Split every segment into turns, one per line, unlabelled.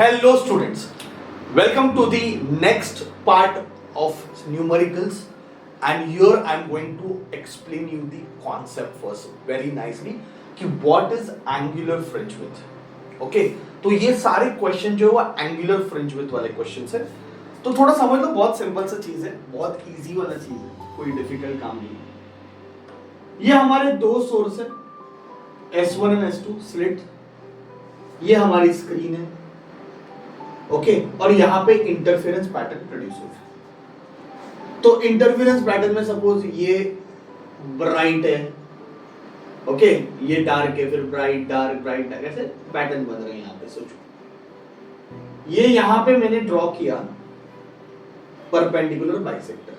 Hello students, welcome to the next part of numericals, and here I am going to explain you the concept first very nicely कि what is angular fringe width. Okay, तो ये सारे question जो है वो angular fringe width वाले questions है, तो थोड़ा समझ लो, बहुत सिंपल सा चीज है, बहुत इजी वाला चीज है, कोई डिफिकल्ट काम नहीं है। ये हमारे दो सोर्स है S1 और S2 स्लिट, ये हमारी स्क्रीन है, ओके और यहां पे इंटरफेरेंस पैटर्न प्रोड्यूस होता है। तो इंटरफेरेंस पैटर्न में सपोज ये ब्राइट है, ओके ये डार्क है, फिर ब्राइट डार्क ब्राइट डार्क, ऐसे पैटर्न बन रहे हैं यहां पे। सोचो ये यहां पे मैंने ड्रॉ किया परपेंडिकुलर बाइसेक्टर,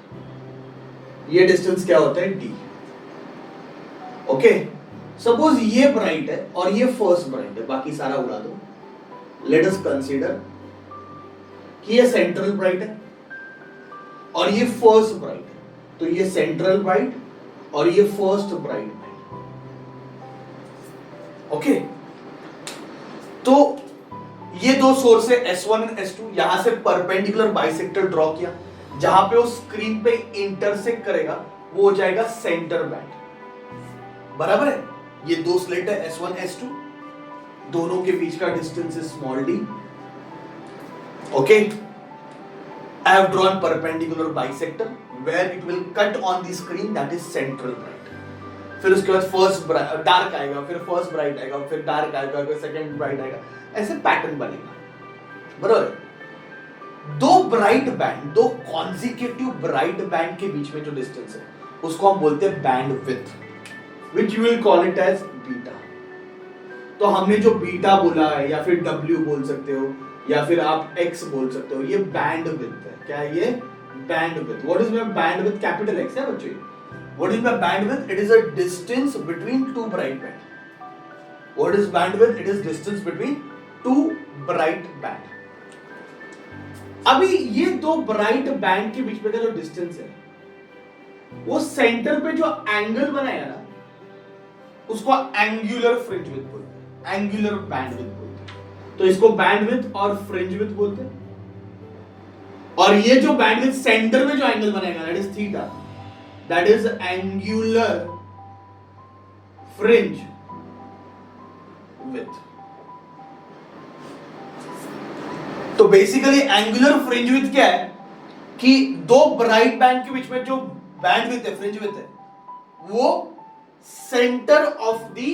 ये डिस्टेंस क्या होता है d, ओके सपोज ये ब्राइट है और ये फर्स्ट ब्राइट है, बाकी सारा उड़ा दो। लेट अस कंसीडर कि ये सेंट्रल ब्राइट है और ये फर्स्ट ब्राइट है, तो ये सेंट्रल ब्राइट और ये फर्स्ट ब्राइट है, ओके तो ये दो सोर्स है S1 और S2, यहां से परपेंडिकुलर बाइसेक्टर ड्रॉ किया, जहां पे वो स्क्रीन पे इंटरसेक्ट करेगा वो हो जाएगा सेंटर बैंड, बराबर है। ये दो स्लिट है S1 S2, दोनों के बीच का distance is small d, okay I have drawn perpendicular bisector where it will cut on the screen, that is central bright. फिर उसके बाद फर्स्ट डार्क आएगा, फिर फर्स्ट ब्राइट आएगा, फिर डार्क आएगा, फिर सेकंड ब्राइट आएगा, ऐसे पैटर्न बनेगा, बराबर। दो ब्राइट बैंड, दो कॉन्जिक्यूटिव ब्राइट बैंड के बीच में जो डिस्टेंस है उसको हम बोलते हैं bandwidth, which you will call it as beta. तो हमने जो बीटा बोला है, या फिर W बोल सकते हो, या फिर आप X बोल सकते हो, ये बैंड विड्थ है। क्या है ये? Band width. What is my band width? Capital X है बच्चों। What is my band width? It is a distance between two bright band. What is band width? It is distance between two bright band. अभी ये दो bright band के बीच में का जो distance है, वो सेंटर पे जो एंगल बनाया ना, उसको एंगुलर फ्रिंज विड्थ बोलते हैं, एंगुलर बैंड विड्थ बोलते हैं। तो इसको बैंड विड्थ और फ्रिंज विड्थ बोलते हैं। और ये जो बैंड विड्थ सेंटर में जो एंगल बनेगा, that is theta, that is angular fringe width. तो बेसिकली एंगुलर फ्रिंज विड्थ क्या है कि दो ब्राइट बैंड के बीच में जो बैंड विड्थ है, फ्रिंज विड्थ है, वो centre of the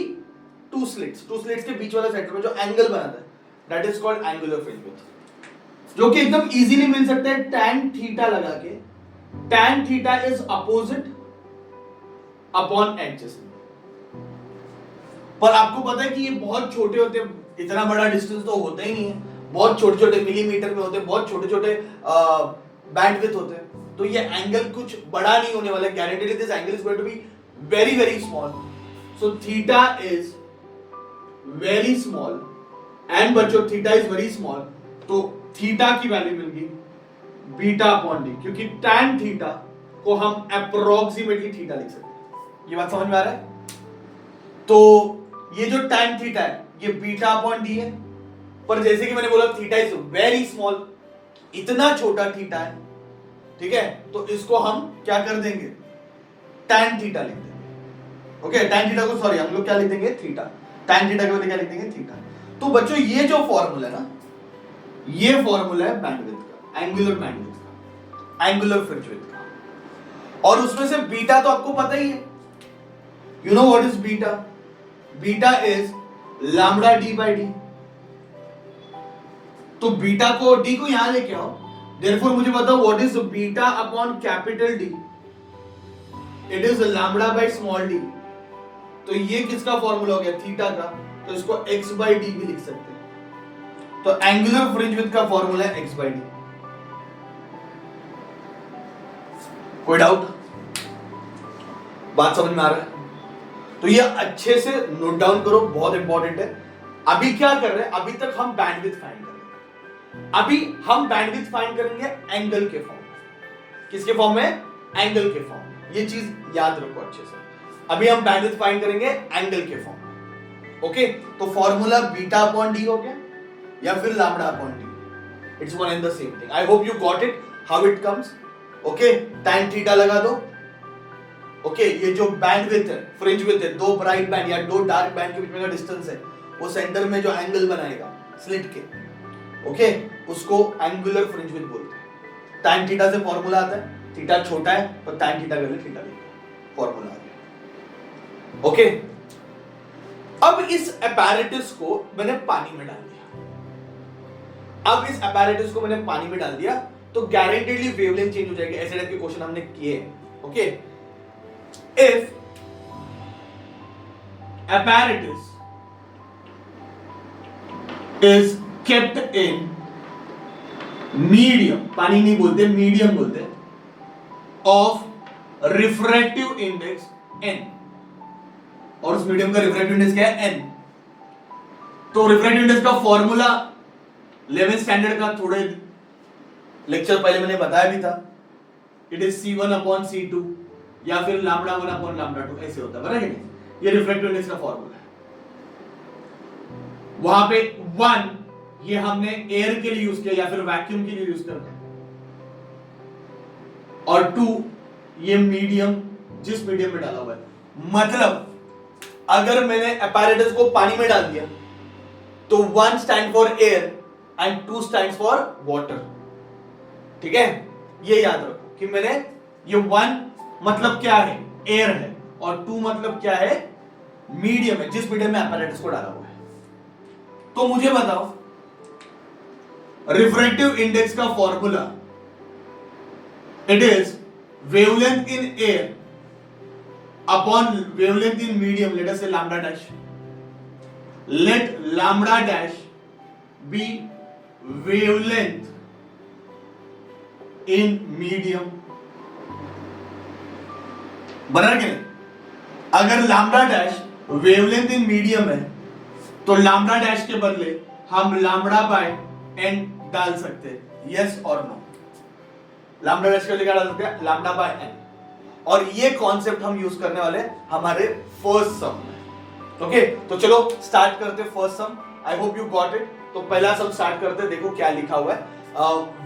two slits के बीच वाला सेंटर में जो एंगल बनाता है, that is called angular fringe width, जो कि एकदम इजीली मिल सकता है tan थीटा लगा के। tan theta is opposite upon adjacent. पर आपको पता है कि ये बहुत छोटे होते हैं, इतना बड़ा डिस्टेंस तो होता ही नहीं है, बहुत छोटे छोटे मिलीमीटर में होते हैं, बहुत छोटे छोटे बैंडविड्थ होते हैं, तो ये एंगल कुछ बड़ा नहीं होने वाला है। Guaranteed this angle is going to be very very small, so theta is very small, and बच्चों theta is very small, तो theta की वैल्यू मिल गई बीटा अपॉन डी, क्योंकि tan theta को हम approximately theta लिख सकते हैं। ये बात समझ में आ रहा है? तो ये जो tan theta है ये बीटा अपॉन डी है, पर जैसे कि मैंने बोला theta is very small, इतना छोटा थीटा है, ठीक है, तो इसको हम क्या कर देंगे? tan थीटा लिख देंगे, ओके tan थीटा को, सॉरी हम लोग क्या लिख देंगे? थीटा। tan थीटा के बदले क्या लिख देंगे? थीटा। तो बच्चों ये जो फॉर्मूला है ना, ये फॉर्मूला है बैंडविड्थ का, एंगुलर बैंडविड्थ का, एंगुलर फ्रिंज विड्थ का। और उसमें से बीटा तो आपको पता ही है, you know what is beta? Beta is lambda d by d. तो बीटा को, डी को यहां लेके आओ, देयरफॉर मुझे बताओ what is beta upon capital D? It is lambda by small D. तो ये किसका फॉर्मूला हो गया? थीटा का, तो इसको x बाई डी भी लिख सकते हैं। तो एंगुलर फ्रिंज विड्थ का फॉर्मूला है x बाई डी। कोई डाउट? बात समझ में आ रहा है? तो ये अच्छे से नोट डाउन करो, बहुत इंपॉर्टेंट है। अभी क्या कर रहे हैं? अभी तक हम बैंडविड्थ फाइंड कर रहे हैं। अभी हम बैंडविड्थ फाइंड करेंगे एंगल के फॉर्म में। किसके फॉर्म में? एंगल के फॉर्म में। ये चीज याद रखो अच्छे से। अभी हम बैंडविड्थ फाइंड करेंगे एंगल के फॉर्म में, ओके। तो फॉर्मूला बीटा अपॉन डी हो गया, या फिर lambda upon D, it's one and the same thing. I hope you got it how it comes. Okay, tan theta लगा दो। ओके, ये जो बैंडविड्थ है, फ्रिंज विड्थ है, दो ब्राइट बैंड या दो डार्क बैंड के बीच में का डिस्टेंस है, वो सेंटर में जो एंगल बनाएगा स्लिट के, ओके, उसको एंगुलर फ्रिंज विड्थ बोलते हैं। tan थीटा से फॉर्मूला आता है, थीटा छोटा है तो tan थीटा कर ले, थीटा लिखो, फॉर्मूला आ गया। ओके, अब इस apparatus को मैंने पानी में डाल दिया। अब इस apparatus को मैंने पानी में डाल दिया तो गारंटेडली वेवलेंथ चेंज हो जाएगी। ऐसे टाइप के क्वेश्चन हमने किए। Okay, if apparatus is kept in medium, पानी नहीं बोलते, मीडियम बोलते, ऑफ रिफ्रैक्टिव इंडेक्स n, और उस मीडियम का रिफ्रैक्टिव इंडेक्स क्या है, n। तो रिफ्रैक्टिव इंडेक्स का फॉर्मूला 11th स्टैंडर्ड का थोड़े लेक्चर पहले मैंने बताया भी था, it is c1 upon c2 या फिर लैम्डा 1 अपॉन लैम्डा 2, ऐसे होता है, बराबर है? ये रिफ्रैक्टिव इंडेक्स का फॉर्मूला है। वहां पे 1 ये हमने एयर के लिए यूज किया या फिर वैक्यूम के लिए यूज करते हैं, और 2 ये मीडियम, जिस मीडियम में डाला हुआ है। मतलब अगर मैंने apparatus को पानी में डाल दिया तो 1 stand for air and 2 stand for water. ठीक है, ये याद रखो कि मैंने ये 1 मतलब क्या है, एयर है, और 2 मतलब क्या है, मीडियम है, जिस मीडियम में apparatus को डाला हुआ है। तो मुझे बताओ रिफ्रैक्टिव इंडेक्स का formula, it is wavelength in air upon wavelength in medium, let us say lambda dash. Let lambda dash be wavelength in medium. बराबर क्या नहीं? अगर lambda dash wavelength in medium है तो lambda dash के बदले हम lambda by n डाल सकते हैं, yes और no। lambda dash के लिए क्या डाल सकते हैं, lambda by n। और ये कॉन्सेप्ट हम यूज करने वाले हमारे फर्स्ट सम में। ओके, तो चलो स्टार्ट करते first sum. I hope you got it. तो पहला सम स्टार्ट करते, देखो क्या लिखा हुआ है।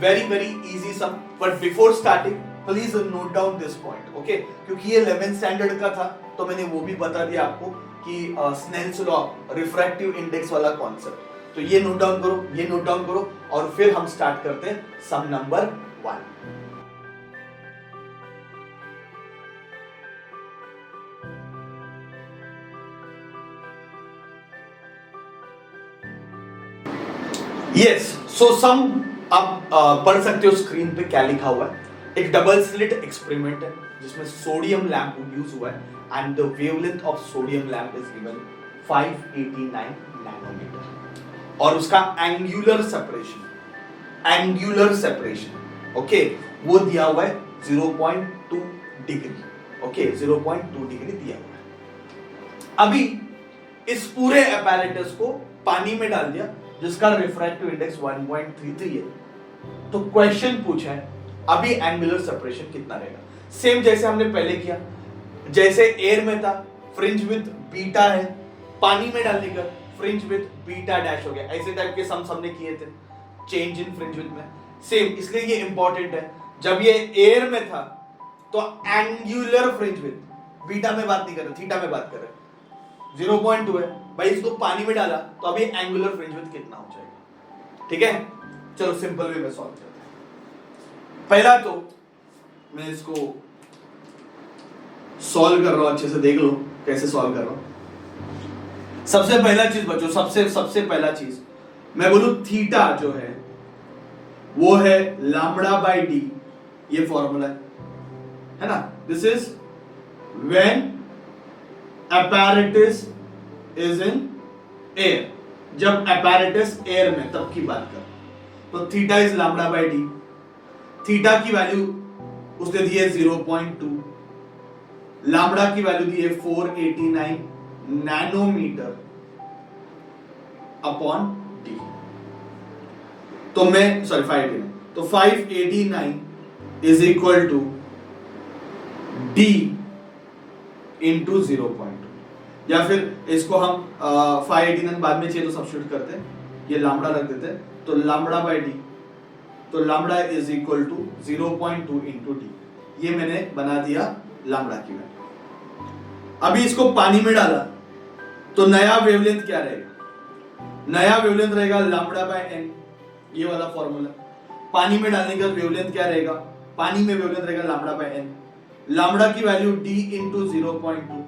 Very very easy sum, but before starting please note down this point. Okay, क्योंकि ये 11th स्टैंडर्ड का था तो मैंने वो भी बता दिया आपको कि स्नेल्स लॉ, रिफ्रैक्टिव इंडेक्स वाला कॉन्सेप्ट। तो ये नोट डाउन करो, ये नोट डाउन करो, और फिर हम स्टार्ट करते हैं सम नंबर 1। यस, सो सम आप पढ़ सकते हो स्क्रीन पे क्या लिखा हुआ है। एक डबल स्लिट एक्सपेरिमेंट है जिसमें सोडियम लैंप यूज हुआ है and the wavelength of sodium lamp is given 589 nanometre, और उसका एंगुलर सेपरेशन ओके वो दिया हुआ है 0.2 डिग्री। ओके, 0.2 डिग्री दिया हुआ है। अभी इस पूरे apparatus को पानी में डाल दिया जिसका रिफ्रैक्टिव इंडेक्स 1.33 है। तो क्वेश्चन पूछा है अभी एंगुलर सेपरेशन कितना रहेगा। सेम जैसे हमने पहले किया, जैसे एयर में था फ्रिंज विथ बीटा है, पानी में डालने का फ्रिंज विथ बीटा डैश हो गया। ऐसे टाइप के सम हमने किए थे चेंज इन फ्रिंज विथ में। सेम, इसलिए ये इंपॉर्टेंट है। जब ये एयर में था तो एंगुलर फ्रिंज विथ, बीटा में बात नहीं कर रहे, थीटा में बात कर रहे, 0.2 है भाई, इसको पानी में डाला तो अभी एंगुलर फ्रिंज विड्थ कितना हो जाएगा। ठीक है, चलो सिंपल वे में सॉल्व करते हैं। पहला तो मैं इसको सॉल्व कर रहा हूं, अच्छे से देख लो कैसे सॉल्व कर रहा हूं। सबसे पहला चीज बच्चों, सबसे पहला चीज मैं बोलूं, थीटा जो है वो है लैम्डा बाय डी, ये फॉर्मूला है ना। This is when apparatus is in air, जब apparatus एयर में तब की बात कर, तो theta is lambda by D. Theta की वैल्यू उसने दी है 0.2, लैम्डा की वैल्यू दी है 489 नैनोमीटर अपॉन डी। तो मैं 589, तो 589 is equal to d into 0.2, या फिर इसको हम 589 बाद में चाहिए तो सब्स्टिट्यूट करते हैं, ये लैम्बडा रख देते हैं, तो लैम्बडा बाय डी, तो lambda is equal to 0.2 into d, ये मैंने बना दिया लैम्बडा की वैल्यू। अभी इसको पानी में डाला तो नया वेवलेंथ क्या रहेगा, नया वेवलेंथ रहेगा लैम्बडा बाय एन, ये वाला फॉर्मूला। पानी में डालने का वेवलेंथ क्या रहेगा, पानी में वेवलेंथ रहेगा लैम्बडा बाय एन, लैम्बडा की वैल्यू d इंटू 0.2,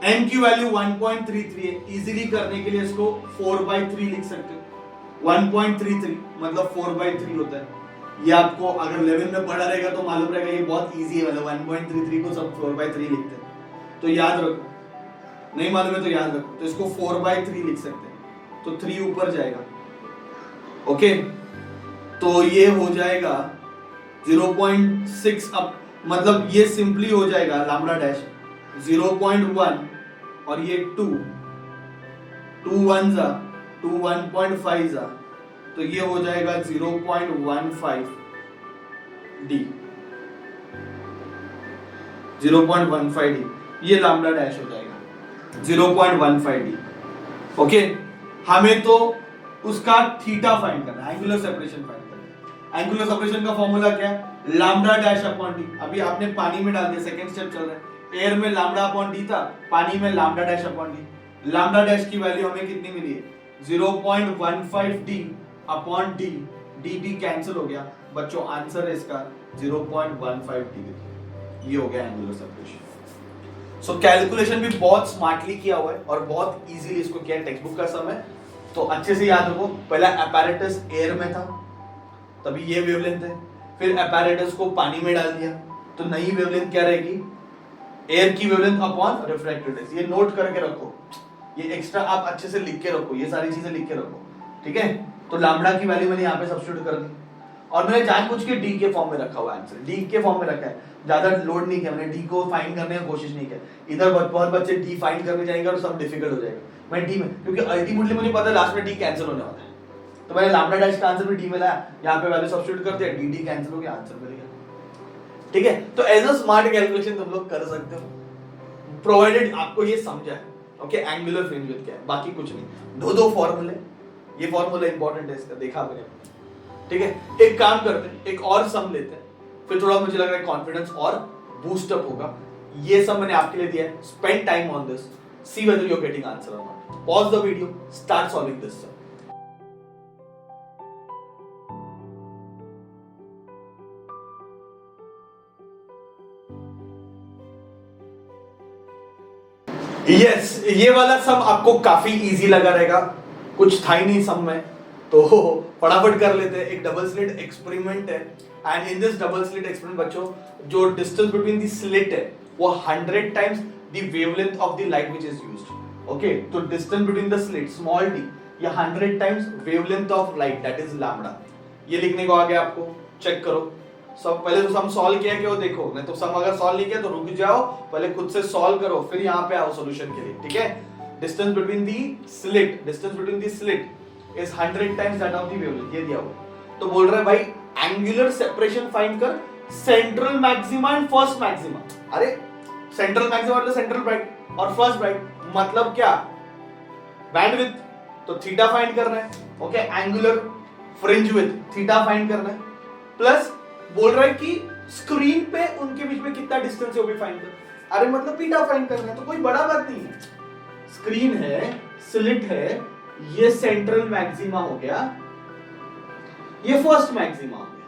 n की वैल्यू 1.33 है, इजीली करने के लिए इसको 4/3 लिख सकते हो। 1.33 मतलब 4/3 होता है। ये आपको अगर 11 में पढ़ा रहेगा तो मालूम रहेगा, ये बहुत इजी है, मतलब 1.33 को सब 4/3 लिखते हैं, तो याद रखो, नहीं मालूम है तो याद रखो, तो इसको 4/3 लिख सकते हैं, तो 3 ऊपर जाएगा। ओके, तो ये हो जाएगा 0.6 अब, मतलब ये सिंपली हो जाएगा लैम्बडा डैश 0.1 और ये 2 1 जा 2 1.5 जा, तो ये हो जाएगा 0.15 डी, 0.15 डी, ये लैम्बडा डैश हो जाएगा 0.15 डी। ओके, हमें तो उसका थीटा फाइंड करना है, एंगुलर सेपरेशन फाइंड करना है। एंगुलर सेपरेशन का फॉर्मूला क्या है, लैम्बडा डैश अपॉन डी। अभी आपने पानी में डाल दिया, सेकंड स्टेप चल रहा है, एयर में लैम्बडा अपॉन डी था, पानी में lambda dash upon D. Lambda dash की वैल्यू हमें कितनी मिली है, 0.15 डी अपॉन डी, डी भी कैंसिल हो गया बच्चों, आंसर है इसका 0.15 डिग्री। ये हो गया एंगुलर सेपरेशन। सो कैलकुलेशन भी बहुत स्मार्टली किया हुआ है और बहुत इजीली इसको किया, टेक्स्ट बुक का समय, तो अच्छे से याद रखो। पहला apparatus एयर में था, तभी ये वेवलेंथ है, फिर apparatus को पानी में डाल दिया, तो नई वेवलेंथ क्या रहेगी, एयर की वेवलेंथ अपॉन रिफ्रैक्टेड रेज। ये नोट करके रखो, ये एक्स्ट्रा आप अच्छे से लिख के रखो, ये सारी चीजें लिख के रखो, ठीक है। तो लैम्बडा की वैल्यू मैंने यहाँ पे सब्स्टिट्यूट कर दी, और मैंने जानबूझ के डी के फॉर्म में रखा हुआ आंसर, डी के फॉर्म में रखा है, ज्यादा लोड नहीं किया मैंने, डी को फाइंड करने की कोशिश नहीं किया। इधर बहुत बच्चे डी फाइंड करने जाएंगे और सब डिफिकल्ट हो जाएगा। मैं डी में, क्योंकि अल्टीमेटली मुझे पता है लास्ट में डी कैंसिल होने वाला है, तो मैंने लैम्बडा डैश का आंसर भी डी में लाया, यहाँ पे वैल्यू सब्स्टिट्यूट कर दिया, डी डी कैंसिल हो गया, आंसर मिल गया, ठीक है। तो एज अ स्मार्ट कैलकुलेशन तुम लोग कर सकते हो, प्रोवाइडेड आपको ये समझा है। ओके, एंगुलर फ्रिंज विड्थ क्या है, बाकी कुछ नहीं, दो फॉर्मूले, ये फॉर्मूला इंपॉर्टेंट है इसका, देखा मैंने, ठीक है। एक काम करते हैं, एक और सम लेते हैं, फिर थोड़ा मुझे लग रहा है कॉन्फिडेंस और बूस्ट अप होगा। ये सब मैंने आपके लिए दिया है, spend time on this, see whether you are getting answer और not. Pause the video, start solving this sum. Yes, ये वाला सम आपको काफी इजी लगा रहेगा, कुछ था ही नहीं सम में, तो फटाफट कर लेते हैं। एक डबल स्लिट एक्सपेरिमेंट है, and in this double slit experiment बच्चों, जो डिस्टेंस बिटवीन द स्लिट है वो 100 times the wavelength of the light which is used. Okay, तो distance between the slit small D, ये 100 times wavelength of light, that is lambda. ये लिखने को आ गया आपको, चेक करो। सब पहले तो सम सॉल्व किया क्यों, देखो, नहीं तो सम अगर सॉल्व नहीं किया तो रुक जाओ, पहले खुद से सॉल्व करो, फिर यहाँ पे आओ सॉल्यूशन के लिए, ठीक है। Distance between the slit is 100 times that of the wavelength, ये दिया हुआ। तो बोल रहा है भाई एंगुलर सेपरेशन फाइंड कर central maxima and first maxima. अरे सेंट्रल मैक्सिमा मतलब सेंट्रल ब्राइट और फर्स्ट ब्राइट, मतलब क्या, बैंडविड्थ, तो थीटा फाइंड करना है। Okay, angular fringe width theta find करना है, प्लस बोल रहा है कि स्क्रीन पे उनके बीच में कितना डिस्टेंस है वो भी फाइंड कर। अरे मतलब बीटा फाइंड करना है, तो कोई बड़ा बात नहीं है। स्क्रीन है, स्लिट है, ये सेंट्रल मैक्सिमा हो गया, ये फर्स्ट मैक्सिमा हो गया,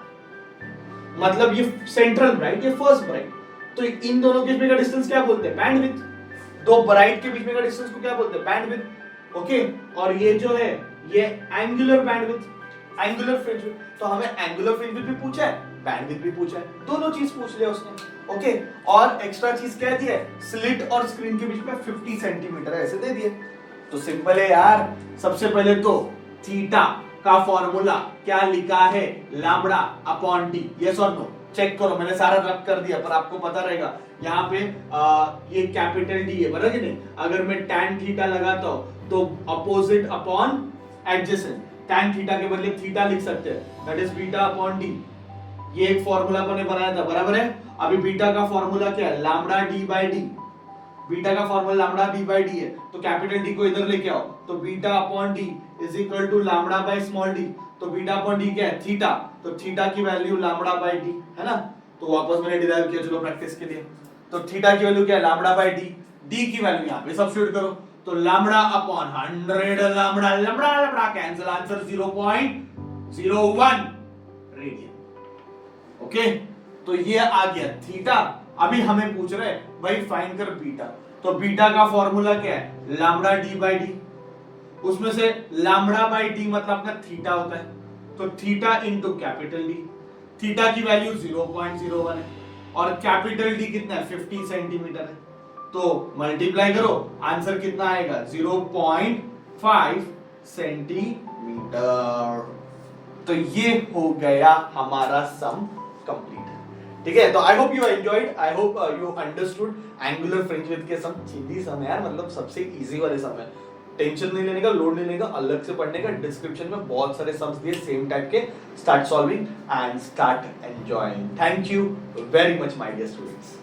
मतलब ये सेंट्रल ब्राइट, ये फर्स्ट ब्राइट, तो इन दोनों के बीच का डिस्टेंस क्या बोलते हैं, बैंडविड्थ। दो ब्राइट के बीच में का डिस्टेंस को क्या बोलते हैं, बैंडविड्थ। ओके, और ये जो है ये angular bandwidth, angular fringe width. तो हमें एंगुलर फ्रिंज विड्थ भी पूछा है, बैंडविड्थ भी पूछा है, दोनों चीज पूछ लिया उसने। ओके, और एक्स्ट्रा चीज क्या दिया है, स्लिट और स्क्रीन के बीच में 50 सेंटीमीटर ऐसे दे दिए। तो सिंपल है यार, सबसे पहले तो थीटा का फॉर्मूला क्या लिखा है, लैम्बडा अपॉन डी। यस और नो, चेक करो, मैंने सारा रब कर दिया, पर आपको पता रहेगा यहाँ पे ये कैपिटल डी है, बराबर नहीं। अगर मैं tan थीटा लगाता हूं तो opposite upon adjacent, tan theta के बदले थीटा लिख सकते हैं, that is beta upon D. ये एक फॉर्मूला मैंने बनाया था, बराबर है। अभी बीटा का फॉर्मूला क्या है, lambda D by D. Beta का formula lambda D by D है, तो कैपिटल डी को इधर लेके आओ, तो beta upon D is equal to lambda by small D. तो बीटा अपॉन डी क्या है? थीटा। तो थीटा की वैल्यू लैम्बडा बाय डी है ना, तो वापस मैंने डिराइव किया, चलो प्रैक्टिस के लिए। तो थीटा की वैल्यू क्या है? Lambda by d. डी की वैल्यू यहां पे सब्स्टिट्यूट करो, तो lambda upon 100 lambda, lambda cancel, answer 0.01 radian. Okay, तो ये आ गया थीटा। अभी हमें पूछ रहे हैं भाई फाइंड कर बीटा, तो बीटा का फॉर्मूला क्या है? Lambda d by d. उसमें से लैम्बडा बाय डी मतलब अपना थीटा होता है, तो theta into capital D. Theta की वैल्यू 0.01 है और कैपिटल डी कितना है? 50 सेंटीमीटर है, तो मल्टीप्लाई करो, आंसर कितना आएगा? 0.5 सेंटीमीटर। तो ये हो गया हमारा सम कंप्लीट। ठीक है, तो आई hope you enjoyed, I hope you understood angular fringe width के सम। चिंदी सम है यार, मतलब सबसे इजी वाले सम है, टेंशन नहीं लेने का, लोड नहीं लेने का, अलग से पढ़ने का। डिस्क्रिप्शन में बहुत सारे सम्स दिए सेम टाइप के, start solving and start enjoying. Thank you very much my dear students.